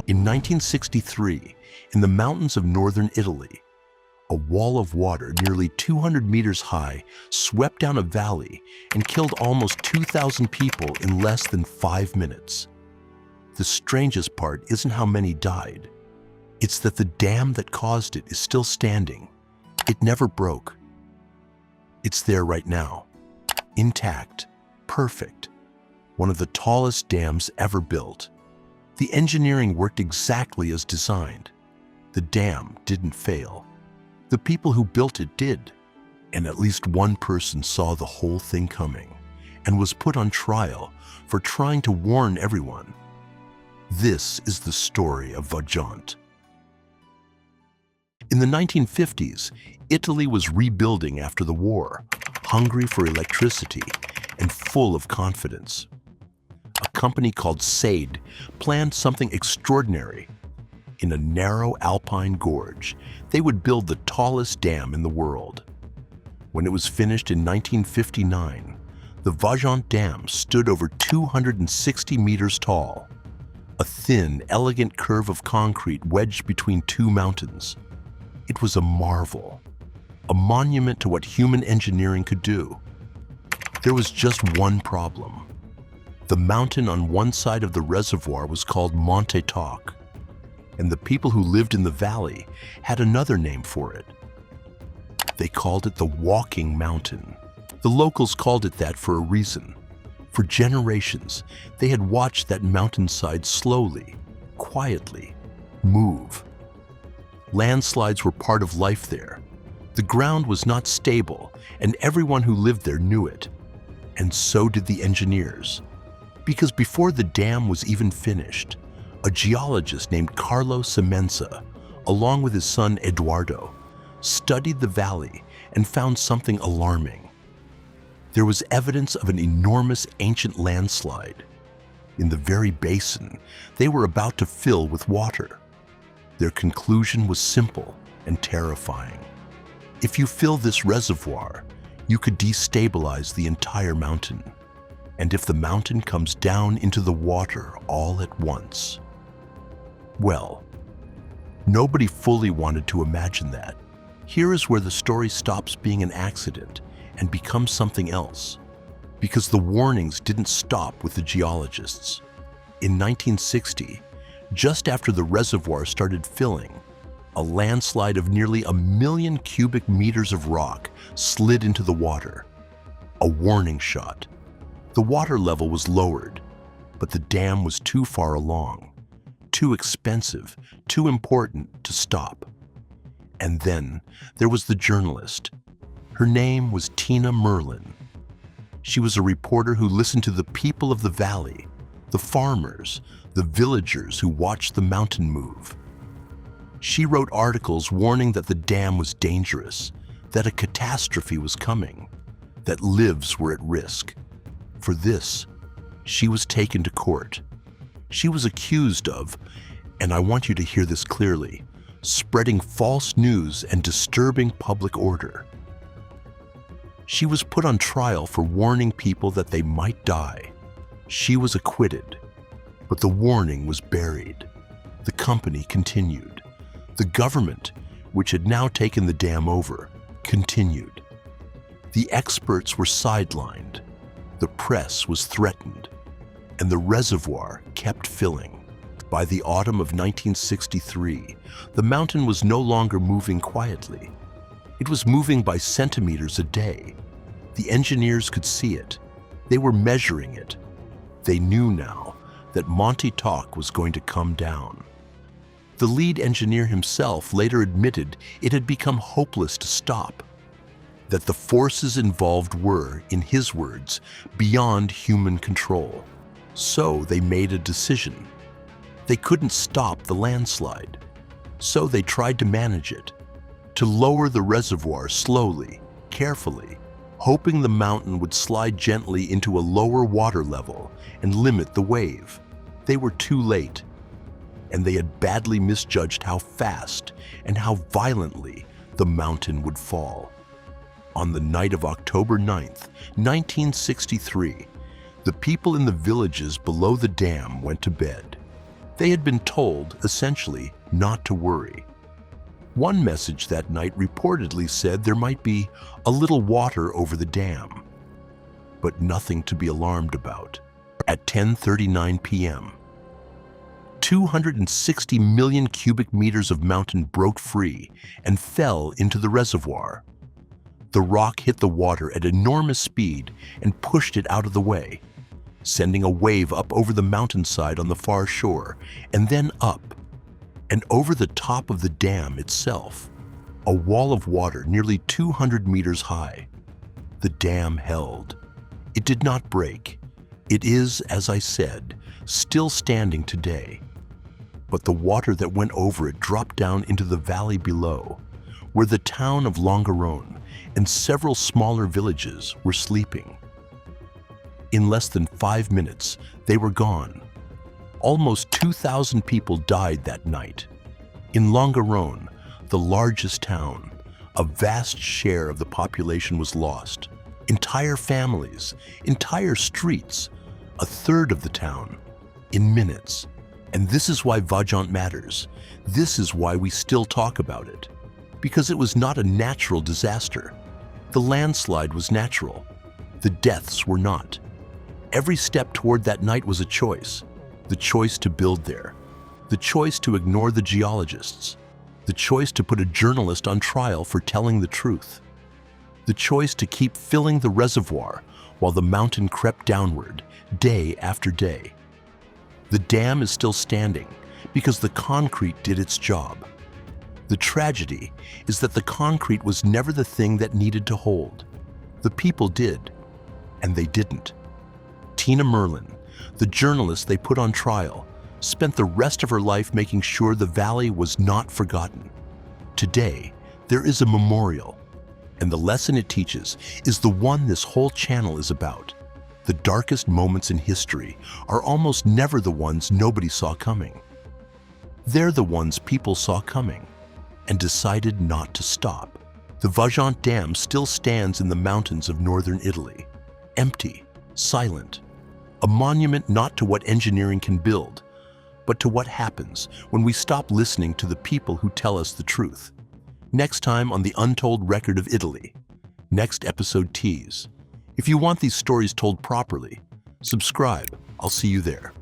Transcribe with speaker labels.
Speaker 1: In 1963, in the mountains of northern Italy, a wall of water nearly 200 meters high swept down a valley and killed almost 2,000 people in less than 5 minutes. The strangest part isn't how many died. It's that the dam that caused it is still standing. It never broke. It's there right now, intact, perfect, one of the tallest dams ever built. The engineering worked exactly as designed. The dam didn't fail. The people who built it did. And at least one person saw the whole thing coming and was put on trial for trying to warn everyone. This is the story of Vajont. In the 1950s, Italy was rebuilding after the war, hungry for electricity and full of confidence. A company called SAID planned something extraordinary. In a narrow alpine gorge, they would build the tallest dam in the world. When it was finished in 1959, the Vajont Dam stood over 260 meters tall, a thin, elegant curve of concrete wedged between two mountains. It was a marvel, a monument to what human engineering could do. There was just one problem. The mountain on one side of the reservoir was called Monte Toc, and the people who lived in the valley had another name for it. They called it the Walking Mountain. The locals called it that for a reason. For generations, they had watched that mountainside slowly, quietly, move. Landslides were part of life there. The ground was not stable, and everyone who lived there knew it. And so did the engineers. Because before the dam was even finished, a geologist named Carlo Semenza, along with his son Eduardo, studied the valley and found something alarming. There was evidence of an enormous ancient landslide. In the very basin they were about to fill with water. Their conclusion was simple and terrifying. If you fill this reservoir, you could destabilize the entire mountain. And if the mountain comes down into the water all at once. Well, nobody fully wanted to imagine that. Here is where the story stops being an accident and becomes something else. Because the warnings didn't stop with the geologists. In 1960, just after the reservoir started filling, a landslide of nearly 1 million cubic meters of rock slid into the water. A warning shot. The water level was lowered, but the dam was too far along, too expensive, too important to stop. And then there was the journalist. Her name was Tina Merlin. She was a reporter who listened to the people of the valley, the farmers, the villagers who watched the mountain move. She wrote articles warning that the dam was dangerous, that a catastrophe was coming, that lives were at risk. For this, she was taken to court. She was accused of, and I want you to hear this clearly, spreading false news and disturbing public order. She was put on trial for warning people that they might die. She was acquitted, but the warning was buried. The company continued. The government, which had now taken the dam over, continued. The experts were sidelined. The press was threatened, and the reservoir kept filling. By the autumn of 1963, the mountain was no longer moving quietly. It was moving by centimeters a day. The engineers could see it. They were measuring it. They knew now that Monte Toc was going to come down. The lead engineer himself later admitted it had become hopeless to stop, that the forces involved were, in his words, beyond human control. So they made a decision. They couldn't stop the landslide, so they tried to manage it, to lower the reservoir slowly, carefully, hoping the mountain would slide gently into a lower water level and limit the wave. They were too late, and they had badly misjudged how fast and how violently the mountain would fall. On the night of October 9th, 1963, the people in the villages below the dam went to bed. They had been told, essentially, not to worry. One message that night reportedly said there might be a little water over the dam, but nothing to be alarmed about. At 10:39 p.m., 260 million cubic meters of mountain broke free and fell into the reservoir. The rock hit the water at enormous speed and pushed it out of the way, sending a wave up over the mountainside on the far shore, and then up and over the top of the dam itself, a wall of water nearly 200 meters high. The dam held. It did not break. It is, as I said, still standing today. But the water that went over it dropped down into the valley below, where the town of Longarone and several smaller villages were sleeping. In less than 5 minutes, they were gone. Almost 2,000 people died that night. In Longarone, the largest town, a vast share of the population was lost. Entire families, entire streets, a third of the town, in minutes. And this is why Vajont matters. This is why we still talk about it. Because it was not a natural disaster. The landslide was natural. The deaths were not. Every step toward that night was a choice. The choice to build there. The choice to ignore the geologists. The choice to put a journalist on trial for telling the truth. The choice to keep filling the reservoir while the mountain crept downward, day after day. The dam is still standing because the concrete did its job. The tragedy is that the concrete was never the thing that needed to hold. The people did, and they didn't. Tina Merlin, the journalist they put on trial, spent the rest of her life making sure the valley was not forgotten. Today, there is a memorial, and the lesson it teaches is the one this whole channel is about. The darkest moments in history are almost never the ones nobody saw coming. They're the ones people saw coming and decided not to stop. The Vajont Dam still stands in the mountains of northern Italy, empty, silent, a monument not to what engineering can build, but to what happens when we stop listening to the people who tell us the truth. Next time on The Untold Record of Italy, next episode tease. If you want these stories told properly, subscribe. I'll see you there.